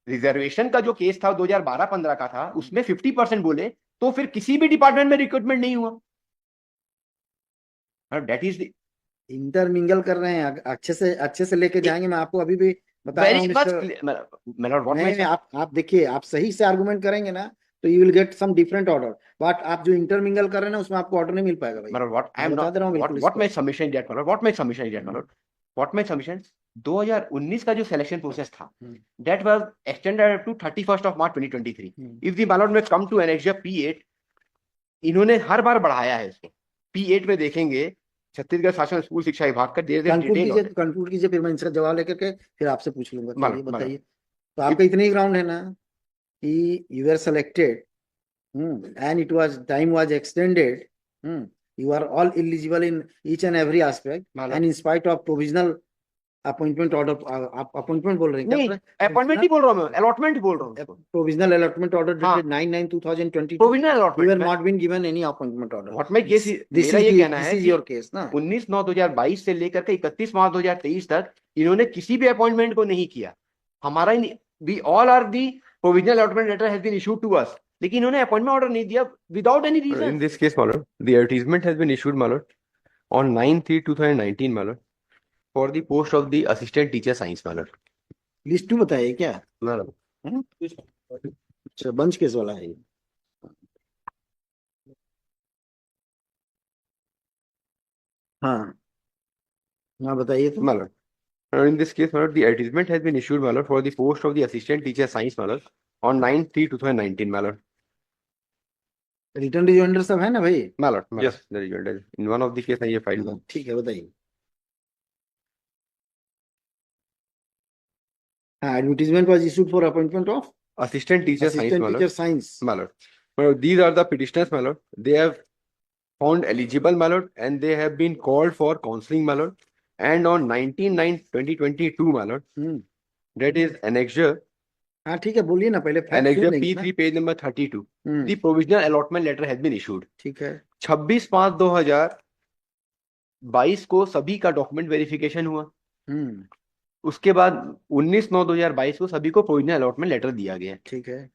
Reservation का जो case था 2012-15 का था, उसमें 50% बोले, तो फिर किसी भी डिपार्टमेंट में रिक्रूटमेंट नहीं हुआ। दैट इज इंटरमिंगल कर रहे हैं, अच्छे से लेके जाएंगे। मैं आपको अभी भी बता रहा हूँ वेरी मच। मिस्टर। मतलब व्हाट मैं नहीं, आप देखिए, आप सही से आर्गुमेंट करेंगे ना, तो you will get some different order. But आप जो इंटरमिंगल कर रहे हैं ना, उसमें आपको ऑर्डर नहीं मिल पाएगा भाई। मतलब व्हाट आई मैं एम बता नॉट दे रहा हूँ व्हाट बिल्कुल व्हाट माय इसको। सबमिशन इज दैट, मतलब व्हाट माय सबमिशन 2019 का जो सिलेक्शन प्रोसेस था, hmm, that was extended to 31st of March 2023। Hmm. If the मालूम में कम टू एनेक्सिया P8, इन्होंने हर बार बढ़ाया है इसको। P8 में देखेंगे, छत्तीसगढ़ शासन स्कूल शिक्षा विभाग का, देयर इज कंक्लूड डिटेल कीजिए, ऑन इट। कंक्लूड कीजिए, फिर मैं इसका जवाब लेकर के फिर आपसे पूछ लूंगा। चलिए मतलब बताइए। तो इफ आपका इतने ही ग्राउंड है ना कि you are selected, and it was time was extended. You are all eligible in each and every aspect, मतलब and in spite of provisional appointment order, आप अपॉइंटमेंट बोल रहे हैं क्या? नहीं, अपॉइंटमेंट ही बोल रहा हूँ मैं, अलॉटमेंट बोल रहा हूँ उसको। प्रोविजनल अलॉटमेंट ऑर्डर हाँ, dated 9/9/2022, provisional you allotment were में not been given any appointment order. What my case, this मेरा is ये the कहना this है is कि your case ना। 19/9/2022 से लेकर के 31 मार्च 2023 तक इन्होंने किसी भी अपॉइंटमेंट को नहीं किया। हमारा ही we all are the provisional allotment letter has been issued to us, लेकिन इन्होंने अपॉइंटमेंट ऑर्डर नहीं दिया without any reason. In this case, my lord, the advertisement has been issued, my lord, on 9/3/2019, my lord, for the post of the assistant teacher science, my lord. List two बताइए क्या? My lord. हम्म? अच्छा, bunch case वाला है ये। हाँ, हाँ बताइए तो। My lord. In this case, my lord, the advertisement has been issued, my lord, for the post of the assistant teacher science, my lord, on 9/3/2019, my lord. Return rejoinder सब है ना भाई? My lord, my yes, lord. There is in one of the case I have filed. ठीक है, बताइए। हाँ, advertisement was issued for appointment of Assistant teacher science, assistant my teacher lord. Science. My lord. My lord, these are the petitioners, my lord. They have found eligible, my lord, and they have been called for counseling, my lord. And on 19/9/2022, my lord, hmm. that is हाँ ठीक है, बोलिए ना, पहले fact सुन annexure लेंगे ना। P3, page number 32. Hmm. The provisional allotment letter has been issued. ठीक है। 26/5/2022 को सभी का डॉक्यूमेंट वेरिफिकेशन हुआ। हम्म। उसके बाद 19/9/2022 को सभी को प्रोविजनल अलॉटमेंट लेटर दिया गया ठीक है।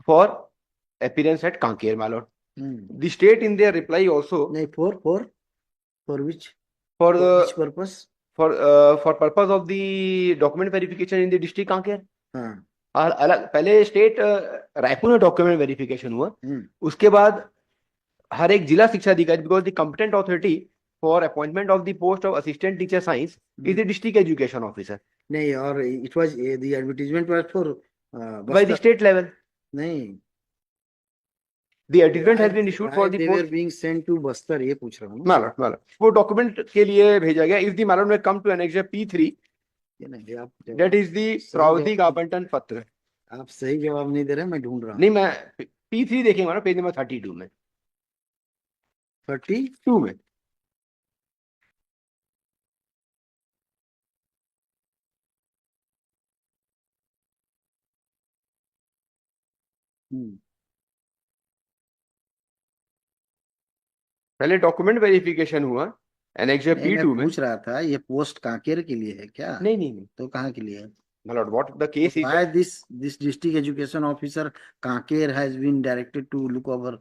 फॉर अपीयरेंस एट कांकेर, मालोर। Hmm. The state in their reply also नहीं, for for for which for for which purpose? For for purpose of the document verification in the district Kanker. हाँ। और अलग पहले स्टेट रायपुर में डॉक्यूमेंट वेरिफिकेशन हुआ। हम्म। उसके बाद हर एक जिला शिक्षा अधिकारी, because the competent authority for appointment of the post of assistant teacher science is the district education officer नहीं, और it was the advertisement was for by the Bastar. State level. नहीं, the advertisement has been issued for why the they were post. Being sent to Bastar, ये पूछ रहा हूँ ना। मालूम मालूम वो डॉक्यूमेंट के लिए भेजा गया। इफ द मालूम में कम टू एनेक्सर P3, ये नहीं, आप दैट जवाब इज द सही प्रावधिक जवाब, आवंटन पत्र। आप सही जवाब नहीं दे रहे, मैं ढूंढ रहा हूँ। नहीं, मैं P3 देखेंगे ना, पेज नंबर 32 में। 30। 2 में। हम्म। पहले डॉक्यूमेंट वेरिफिकेशन हुआ एनेक्सर नहीं, मैं P2 में। पूछ रहा था ये पोस्ट कांकेर के लिए है क्या? नहीं नहीं नहीं, तो कहाँ के लिए है? my lord, what the तो case is why that, this district education officer Kanker has been directed to look over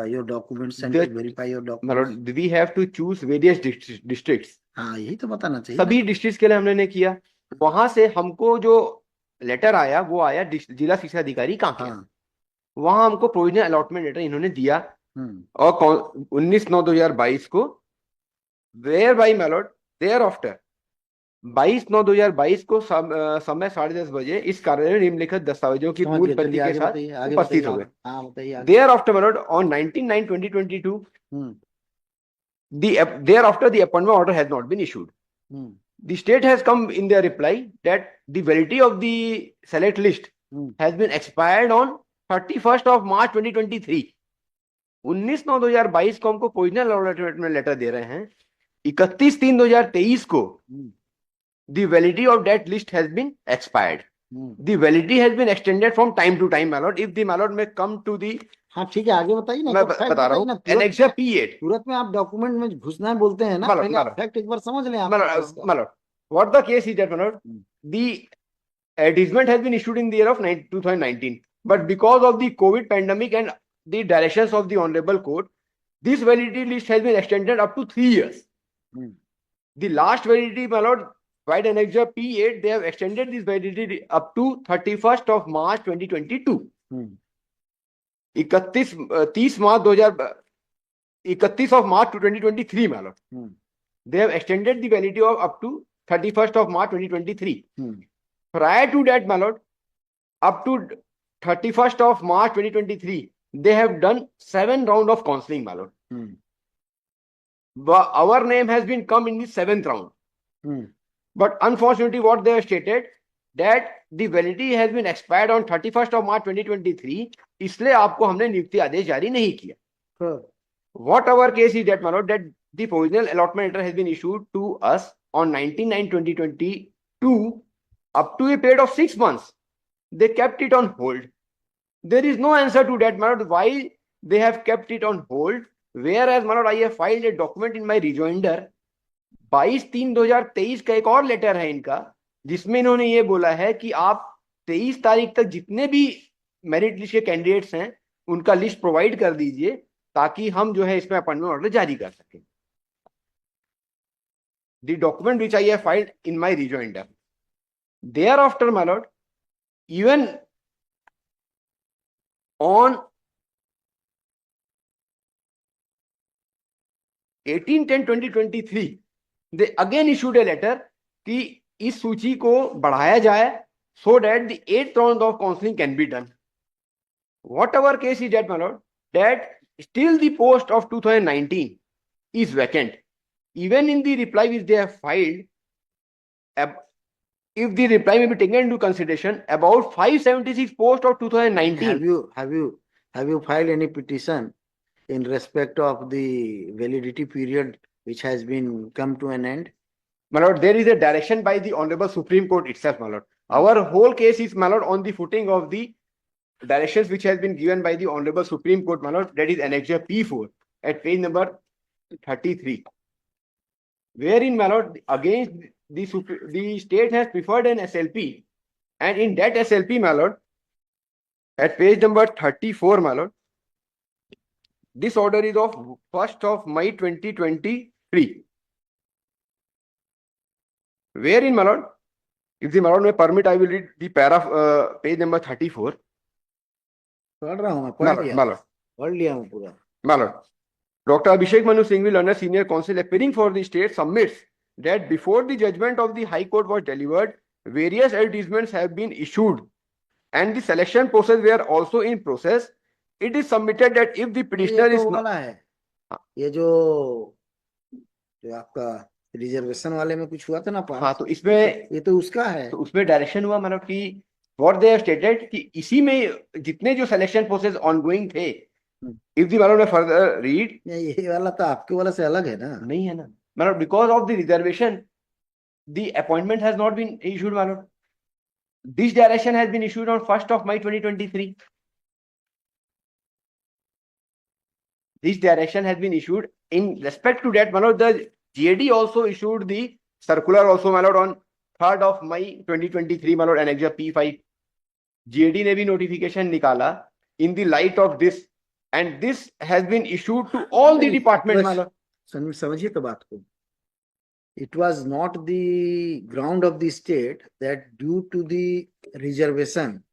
your documents and to the verify your my documents? lord, we have to choose various districts। हाँ, यही तो बताना चाहिए ना। सभी district के लिए हमने किया। वहां से हमको जो लेटर आया वो आया जिला शिक्षा अधिकारी कांकेर। हाँ। वहां हमको प्रोविजनल अलॉटमेंट लेटर इन्होंने दिया। हम्म। और 19/9/2022 को वेयर बाई मैलॉट देयर आफ्टर 22/9/2022 को समय 10:30 बजे इस कार्यालय में निम्नलिखित दस्तावेजों की समझ पूर्ण गया, प्रति चलिए के आगे साथ बताइए, आगे बताइए उपस्थित हो गए। आप। हाँ बताइए आगे। देयर आफ्टर मैलॉट on 19/9/2022 hmm. thereafter the appointment order has not been issued. Hmm. The state has come in their reply that the validity of the select list hmm. has been expired on 31st of March 2023। 19/9/2022 को हमको provisional allotment letter दे रहे हैं। 31/3/2023 को हम्म। the validity of that list has been expired. Hmm. The validity has been extended from time to time, my lord. If the my lord may come to the, हाँ ठीक है, आगे बताइए ना, एक मैं बार फैक्ट बता रहा बताइए हूँ, ना। Annexure P8। तुरंत में आप डॉक्यूमेंट में घुसना बोलते हैं ना, my lord, पहले my आप lord, फैक्ट एक बार समझ लें my आपके lord, केस का। my lord, what the case is that, my lord, hmm. the advertisement has been issued in the year of 2019, but because of the COVID pandemic and the directions of the Honorable Court, this validity list has been extended up to 3 years. Hmm. The last validity, my lord, by the Annexure P8, they have extended this validity up to 31st of March 2022. Hmm. 31 of March to 2023, my lord. Hmm. They have extended the validity of up to 31st of March 2023. Hmm. Prior to that, my lord, up to 31st of March 2023, they have done 7 rounds of counseling, my lord. Hmm. But our name has been come in the 7th round. Hmm. But unfortunately, what they have stated that the validity has been expired on 31st of March 2023, इसलिए आपको हमने नियुक्ति आदेश जारी नहीं किया. Sure. What our case is that, my lord, that the provisional allotment letter has been issued to us on 19/9/2022 up to a period of 6 months. They kept it on hold. There is no answer to that, my lord, why they have kept it on hold. Whereas, my lord, I have filed a document in my rejoinder. 22/3/2023 का एक और letter है इनका, जिसमें इन्होंने ये बोला है कि आप 23 तारीख तक जितने भी मेरिट लिस्ट के कैंडिडेट्स हैं उनका लिस्ट प्रोवाइड कर दीजिए ताकि हम जो है इसमें अपॉइंटमेंट ऑर्डर जारी कर सकें. The document which I have filed in my rejoinder. Thereafter, my lord, even on 18/10/2023, they again issued a letter कि इस सूची को बढ़ाया जाए so that the 8th round of counseling can be done. What our case is that, my lord, that still the post of 2019 is vacant. Even in the reply which they have filed, if the reply may be taken into consideration, about 576 posts of 2019. Have you filed any petition in respect of the validity period which has been come to an end? My lord, there is a direction by the Honorable Supreme Court itself, my lord. Our whole case is, my lord, on the footing of the directions which has been given by the Honorable Supreme Court, my lord. That is Annexure P4 at page number 33. Wherein, my lord, against the state has preferred an SLP, and in that SLP, my lord, at page number 34, my lord, this order is of 1st of May 2023. Wherein, my lord, if the my lord may permit, I will read the paragraph, page number 34. पढ़ रहा हूँ मैं, My lord, my lord, पढ़ लिया हूँ पूरा. my lord. Dr. Abhishek Manu Singhvi, learned senior counsel appearing for the state, submits that before the judgment of the High Court was delivered, various advertisements have been issued and the selection process were also in process. It is submitted that if the petitioner ये is तो not, वाला है, ये जो आपका reservation वाले में कुछ हुआ था ना पास, हाँ, तो इसमें ये तो उसका है. तो उसमें डायरेक्शन हुआ, मतलब कि what they have stated कि इसी में जितने जो सिलेक्शन प्रोसेस ऑनगोइंग थे, if the मतलब फर्दर रीड, ये वाला तो आपके वाला से अलग है ना. नहीं है ना, मतलब because of the reservation the appointment has not been issued, मतलब this direction has been issued on 1st of May 2023. This direction has been issued. In respect to that, Manoj, the GAD also issued the circular also, Manoj, on 3rd of May 2023, Manoj, Annexure P5. GAD ने भी notification निकाला in the light of this, and this has been issued to all the departments, Manoj. समझिए तो बात को. It was not the ground of the state that due to the reservation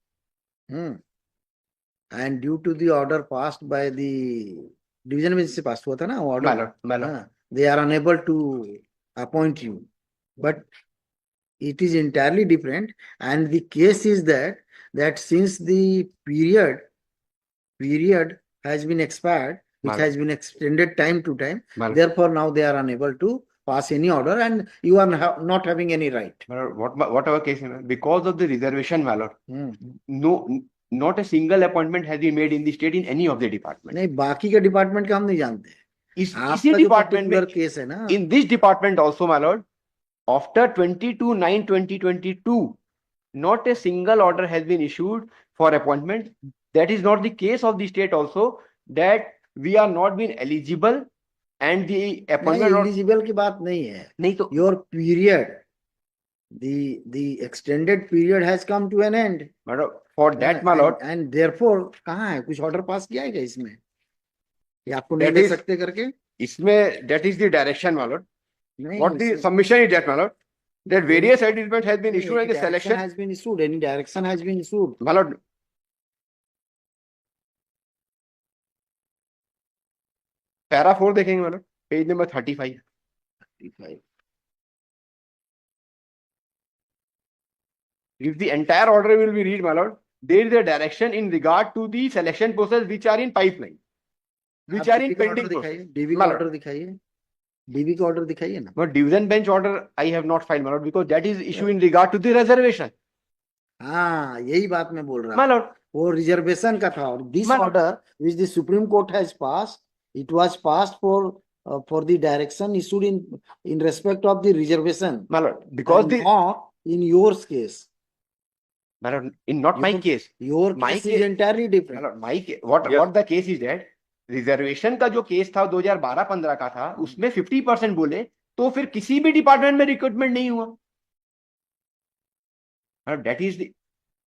and due to the order passed by the division bench से पास हुआ था ना order, they are unable to appoint you. But it is entirely different, and the case is that since the period has been expired, which has been extended time to time, therefore now they are unable to pass any order, and you are not having any right. What our case, because of the reservation, Malor, no, not a single appointment has been made in the state in any of the department. नहीं, बाकी के department का हम नहीं जानते. इसी department में case है ना. In this department also, my lord, after 22/9/2022, not a single order has been issued for appointment. That is not the case of the state also, that we are not been eligible and the appointment eligible की बात नहीं है. नहीं तो your period the extended period has come to an end. मतलब for that my lord, and therefore कहाँ है कुछ ऑर्डर पास किया है क्या इसमें ये आपको नहीं that दे is सकते करके इसमें that is the direction my lord. नहीं What the submission is that my lord, that various advertisements has been issued and the direction selection has been issued, any direction has been issued. my lord. Para 4 देखेंगे मतलब page number 35. If the entire order will be read, my lord, there is a direction in regard to the selection process which are in pipeline, which are in pending process. DB का order दिखाइए dB का order दिखाइए ना. But division bench order I have not filed, my lord, because that is issue in regard to the reservation. हाँ यही बात मैं बोल रहा My हूँ lord, वो रिजर्वेशन का था और this My lord. Order which the Supreme Court has passed, it was passed for the direction issued in respect of the reservation, my lord, because and the not in your case. my lord, in not my case, Your My case is case- entirely my different. lord, my case, what the case is that reservation का जो case था 2012-15 का था उसमें 50% बोले तो फिर किसी भी डिपार्टमेंट में रिक्रूटमेंट नहीं हुआ. दैट इज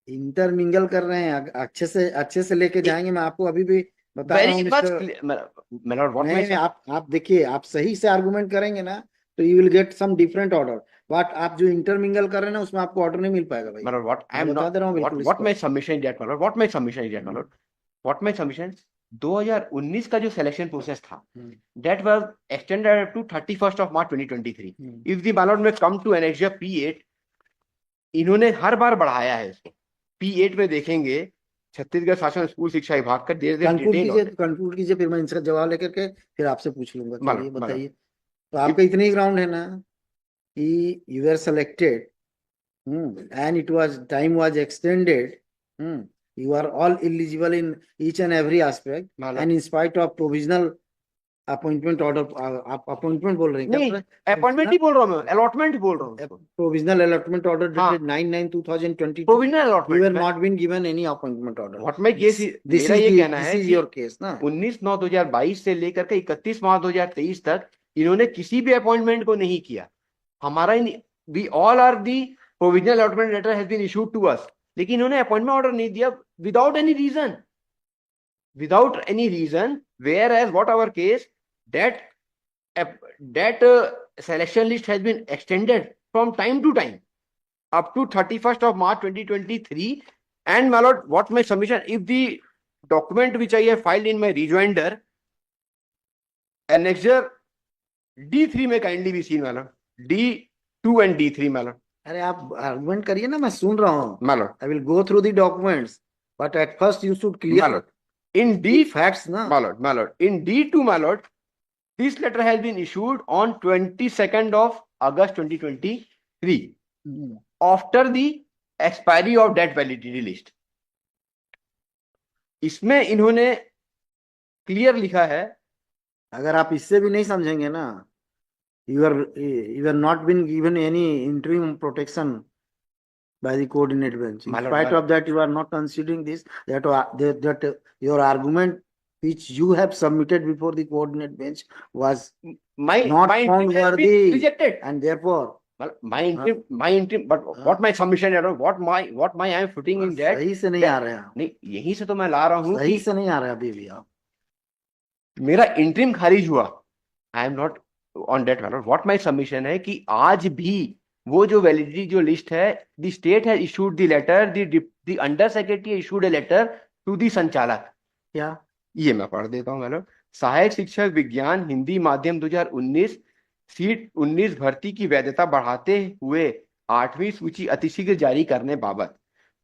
इंटरमिंगल कर रहे हैं अच्छे से लेके जाएंगे. मैं आपको अभी भी बता रहा हूँ very much. Mister my lord, what नहीं my आप देखिए आप सही से आर्गुमेंट करेंगे ना तो you will get some different order. But आप जो इंटरमिंगल कर रहे हैं ना उसमें आपको ऑर्डर नहीं मिल पाएगा भाई. my lord, what I am बता not दे रहा हूँ बिल्कुल what my submission is that my lord, what my submission is that my lord, what my submission 2019 का जो सिलेक्शन प्रोसेस था that was extended up to 31st of March 2023. if the my lord may come to annexure P8, इन्होंने हर बार बढ़ाया है इसको. P8 में देखेंगे छत्तीसगढ़ शासन स्कूल शिक्षा विभाग का कंक्लूड कीजिए फिर मैं इनका जवाब लेकर के फिर आपसे पूछ लूंगा. चलिए बताइए. तो आपका इतने ही ग्राउंड है ना कि you are selected and it was time was extended. You are all eligible in each and every aspect, and in spite of provisional appointment order, appointment बोल रहे हैं नहीं, क्या? अपॉइंटमेंट ही बोल रहा हूँ मैं, अलॉटमेंट बोल रहा हूँ. Provisional allotment order हाँ. dated 9/9/2022. Provisional You were allotment. not been given any appointment order. What my case, मेरा ये कहना है this is कि your case ना. 19/9/2022 से लेकर के 31 मार्च 2023 तक इन्होंने किसी भी अपॉइंटमेंट को नहीं किया. हमारा we all are the provisional allotment letter has been issued to us, लेकिन इन्होंने अपॉइंटमेंट ऑर्डर नहीं दिया without any reason. Without any reason, whereas what our case that selection list has been extended from time to time up to 31st of March 2023. And my lord, what my submission, if the document which I have filed in my rejoinder annexure D3 may kindly be seen, my lord. D2 and D3, my lord. अरे आप argument करिए ना, मैं सुन रहा हूँ. My lord. I will go through the documents, but at first you should clear My lord. In D facts ना. My lord. In D2, my lord, this letter has been issued on 22nd of August 2023 after the expiry of that validity list. इसमें इन्होंने clear लिखा है, अगर आप इससे भी नहीं समझेंगे ना, you are not been given any interim protection by the coordinate bench. In spite of that, you are not considering this, that your argument which you have submitted before the coordinate bench was not found worthy, rejected, and therefore my interim, but what my submission, what my I am putting in that, सही से नहीं आ रहा है. नहीं, यहीं से तो मैं ला रहा हूँ, सही से नहीं आ रहा है अभी भी. आप मेरा इंटरिम खारिज हुआ. I am not on that matter. What my submission है कि आज भी वो जो वैलिडिटी जो लिस्ट है, the state has issued the letter, the under secretary issued a letter to the sanchalak. क्या ये मैं पढ़ देता हूँ मैडम. सहायक शिक्षक विज्ञान हिंदी माध्यम 2019 सीट 19 भर्ती की वैधता बढ़ाते हुए 8वीं सूची अतिशीघ्र जारी करने बाबत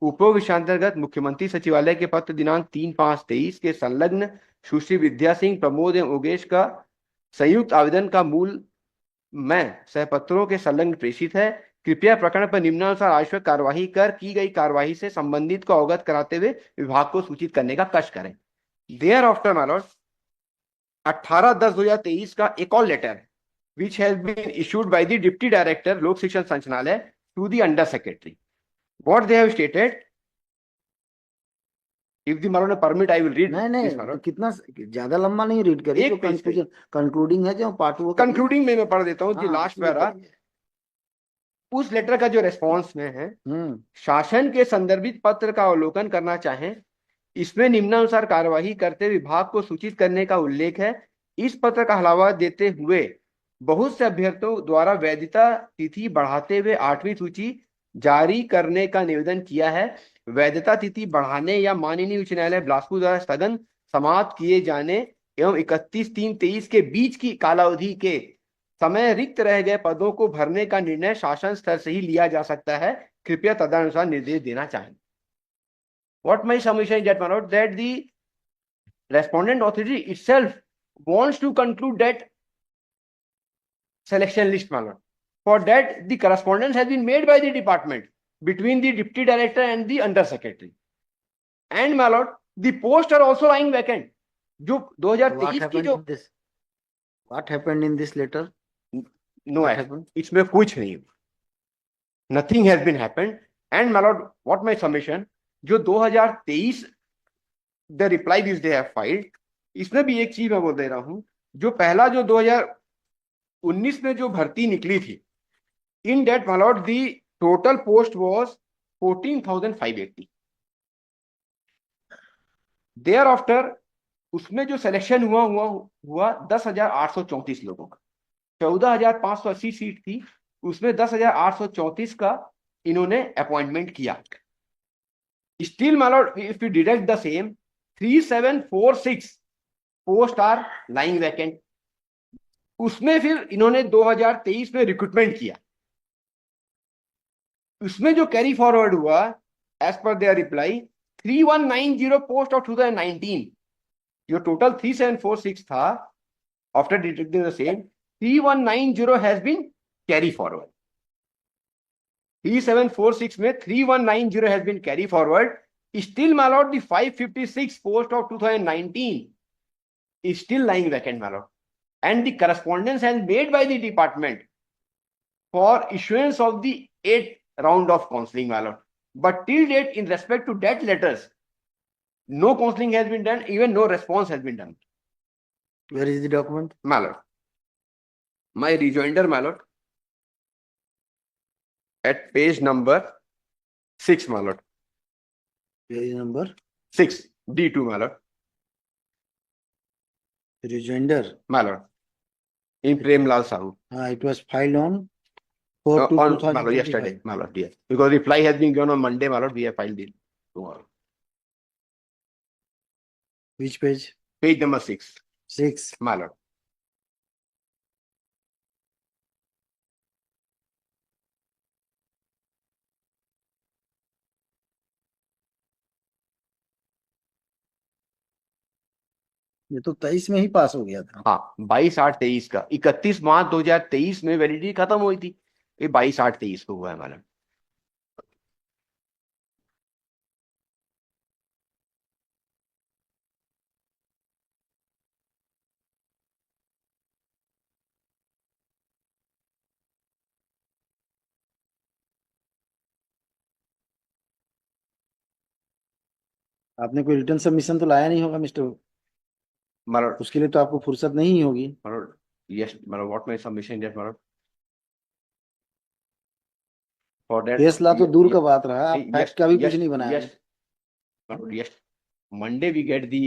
उपरोक्त विषयांतर्गत मुख्यमंत्री सचिवालय के पत्र दिनांक 3/5/23 के संलग्न सुश्री विद्या सिंह, प्रमोद एवं योगेश का संयुक्त आवेदन का मूल मैं सहपत्रों के संलग्न प्रेषित है. कृपया प्रकरण पर निम्नानुसार आवश्यक कार्यवाही कर की गई कार्यवाही से संबंधित को अवगत कराते हुए विभाग को सूचित करने का कष्ट करें. देयर आफ्टर माय लॉर्ड 18/10/2023 का एक और letter which has been issued by the Deputy Director लोक शिक्षण संचालय to the Under Secretary. What they have stated, if the Marone permit, I will read. नहीं तो कितना ज्यादा लंबा नहीं रीड करिए. एक कंक्लूडिंग है जो पार्ट वो कंक्लूडिंग में मैं पढ़ देता हूँ जी. लास्ट पैरा उस लेटर का जो रेस्पॉन्स में है, शासन के संदर्भित पत्र का अवलोकन करना चाहें, इसमें निम्नानुसार कार्यवाही करते विभाग को सूचित करने का उल्लेख है। इस पत्र का हवाला देते हुए बहुत से अभ्यर्थियों द्वारा वैधता तिथि बढ़ाते हुए 8वीं सूची जारी करने का निवेदन किया है। वैधता तिथि बढ़ाने या माननीय उच्च न्यायालय बिलासपुर द्वारा स्थगन समाप्त किए जाने एवं 31/3/23 के बीच की कालावधि के समय रिक्त रह गए पदों को भरने का निर्णय शासन स्तर से ही लिया जा सकता है। कृपया तदनुसार निर्देश देना चाहें। What my submission is that, my lord, that the respondent authority itself wants to conclude that selection list, my lord. For that, the correspondence has been made by the department between the deputy director and the under secretary. And, my lord, the posts are also lying vacant. जो 2023 की जो what happened in this letter? No, इसमें कुछ नहीं, nothing has been happened. And, my lord, what my submission, जो 2023 the reply this they have filed, इसमें भी एक चीज मैं बोल दे रहा हूं, जो पहला जो 2019 में जो भर्ती निकली थी, in date my lord the total post was 14,580। Thereafter उसमें जो सिलेक्शन हुआ 10,834 लोगों का। 14,580 सीट थी, उसमें 10,834 का इन्होंने अपॉइंटमेंट किया। Still, my lord, if you deduct the same, 3,746 post are lying vacant. उसमें फिर इन्होंने 2023 में रिक्रूटमेंट किया, उसमें जो कैरी फॉरवर्ड हुआ as per their reply 3,190 post of 2019, जो टोटल 3,746 था, after deducting the same 3,190 has been carry forward. 3,746 में 3,190 has been carry forward. Still, my lord, the 556 post of 2019 is still lying vacant, my lord. And the correspondence has made by the department for issuance of the 8th round of counseling, my lord. But till date, in respect to that letters, no counseling has been done, even no response has been done. Where is the document? My lord, my rejoinder, my lord, at page number 6, my lord. Page number 6, D2, my lord. Rejoinder, my lord, in Premlal Sahu. It was filed on 4/2/2025. My lord, yesterday, my lord, yes. Because reply has been given on Monday, my lord, we have filed it tomorrow. Which page? Page number 6. 6. My lord. ये तो 23 में ही पास हो गया था। हाँ, 22/8/23 का, 31 मार्च 2023 में validity खत्म हुई थी, ये 22/8/23 को हुआ है हमारा। आपने कोई रिटर्न सबमिशन तो लाया नहीं होगा मिस्टर, मतलब उसके लिए तो आपको फुर्सत नहीं होगी। मतलब यस, मतलब व्हाट माय सबमिशन दैट, मतलब फॉर दैट केस ला तो दूर का बात रहा, आप फैक्ट का भी कुछ नहीं बनाया। यस, मतलब yes, Monday we get the,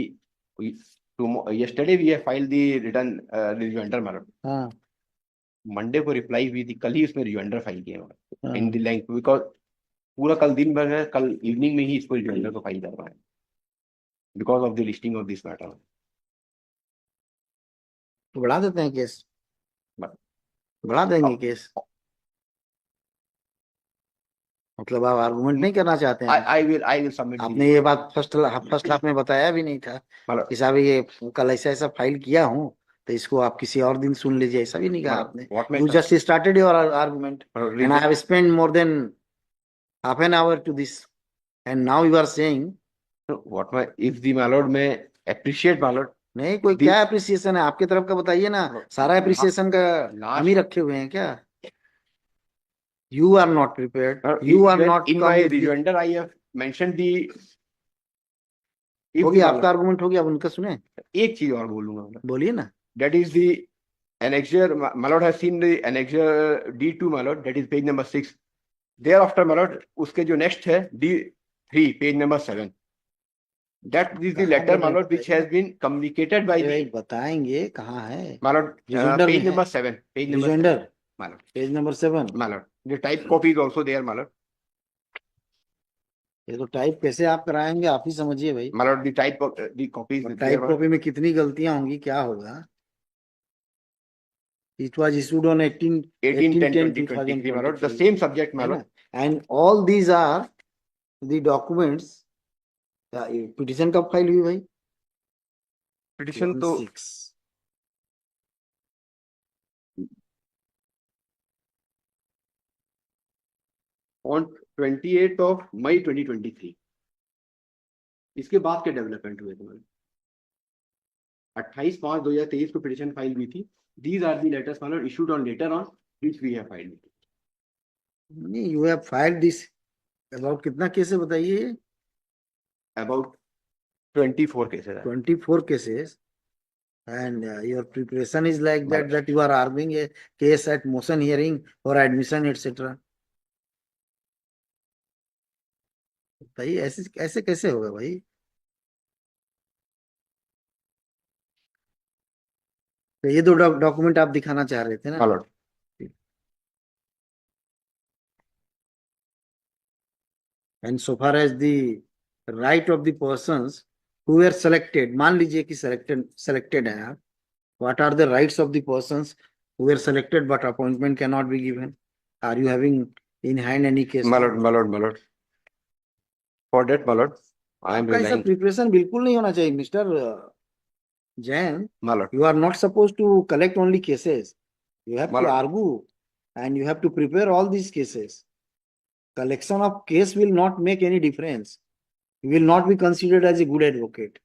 yesterday we have filed the return rejoinder, मतलब हाँ, मंडे को रिप्लाई हुई थी, कल ही उसमें रिजॉइंडर फाइल किया इन द लैंग्वेज, बिकॉज पूरा कल दिन भर है, कल इवनिंग में ही इसको रिजॉइंडर को फाइल करवाया because of the listing of this matter. तो बढ़ा देते हैं केस, बढ़ा देंगे केस, मतलब आप आर्गुमेंट नहीं करना चाहते हैं। I will submit. आपने ये बात फर्स्ट हाफ में बताया भी नहीं था कि साहब ये कल ऐसा फाइल किया हूँ, तो इसको आप किसी और दिन सुन लीजिए, ऐसा भी नहीं कहा आपने। You just started your argument and I have spent more than half an hour to this and now you are saying what my if the my lord में अप्रिशिएट माय लॉर्ड। नहीं, कोई क्या अप्रिसिएशन है आपके तरफ का, बताइए ना। सारा अप्रिसिएशन का हम ही रखे हुए हैं क्या? You are not prepared. You are not in my rejoinder. I have mentioned the. हो गया आपका आर्गुमेंट, हो गया, अब उनका सुने। एक चीज और बोलूंगा, बोलिए ना। That is the annexure. My lord has seen the annexure D2, my lord. That is page number 6. thereafter, my lord, उसके जो next है D3, page number 7. That is the कहाँ letter, my बोला lord, which has been communicated by ये भाई the, बताएंगे कहाँ है my lord, Rejoinder page में number है 7, page number Rejoinder 7, my lord, page number 7 my lord. The type copy is also there, my lord. ये तो टाइप कैसे आप कराएंगे आप ही समझिए भाई My lord, the type of the copy is there, type my lord. Copy में कितनी गलतियां होंगी क्या होगा it was issued on 18/10/2023 my lord. The same subject, my है lord. ना and all these are the documents petition कब file हुई भाई Petition तो 16 on 28th of May 2023. इसके बाद के डेवलपमेंट हुए तुम्हारे 28/5/2023 को पिटिशन फाइल हुई थी. These are the letters, my lord, issued on later on which we have filed. नहीं you have filed this about कितना केस है बताइए About 24 cases. 24 cases and your preparation is like that you are arguing a case at motion hearing or admission etc भाई ऐसे ऐसे कैसे होगा भाई तो ये दो डॉक्यूमेंट आप दिखाना चाह रहे थे ना My lord. and so far as the right of the persons who were selected मान लीजिए कि selected हैं आप what are the rights of the persons who were selected but appointment cannot be given are you having in hand any case My lord, my lord, my lord. For that, my lord, I am आपका ऐसा relying. Preparation बिल्कुल नहीं होना चाहिए mister Jain My lord. you are not supposed to collect only cases you have My to lord. argue and you have to prepare all these cases collection of case will not make any difference you will not be considered as a good advocate